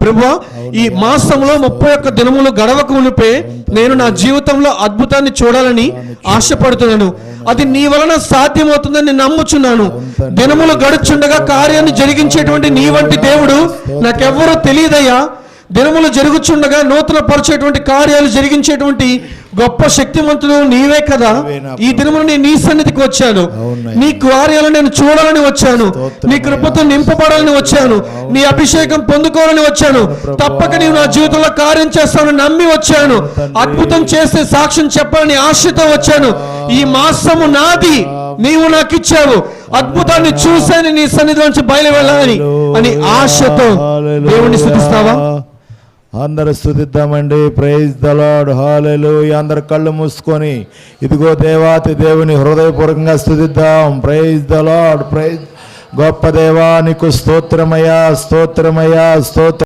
ప్రభువా, ఈ మాసంలో 31 దినములు గడవక మునిపే నేను నా జీవితంలో అద్భుతాన్ని చూడాలని ఆశపడుతున్నాను. అది నీ వలన సాధ్యమవుతుందని నేను నమ్ముచున్నాను. దినములు గడుచుండగా కార్యాన్ని జరిగించేటువంటి నీ వంటి దేవుడు నాకెవ్వరూ తెలియదయ్యా. దినములు జరుగుచుండగా నూతన పరిచేటువంటి కార్యాలు జరిగించేటువంటి గొప్ప శక్తిమంతుడు నీవే కదా. ఈ దినములు నేను నీ సన్నిధికి వచ్చాను. నీ కార్యాలను నేను చూడాలని వచ్చాను. నీ కృపతో నింపబడాలని వచ్చాను. నీ అభిషేకం పొందుకోవాలని వచ్చాను. తప్పక నీవు నా జీవితంలో కార్యం చేస్తానని నమ్మి వచ్చాను. అద్భుతం చేస్తే సాక్ష్యం చెప్పాలని ఆశతో వచ్చాను. ఈ మాసము నాది, నీవు నాకు ఇచ్చావు. అద్భుతాన్ని చూశాను, నీ సన్నిధి నుంచి బయలు వెళ్ళాలని అని ఆశతో దేవుణ్ణి స్తుతిస్తావా? అందరూ స్తుతిద్దామండి. Praise the lord, hallelujah. అందరు కళ్ళు మూసుకొని ఇదిగో దేవాతి దేవుని హృదయపూర్వకంగా స్తుతిద్దాం. Praise the lord, praise. గొప్ప దేవా నీకు స్తోత్రమయ్యా, స్తోత్రమయ్యా, స్తోత్రం.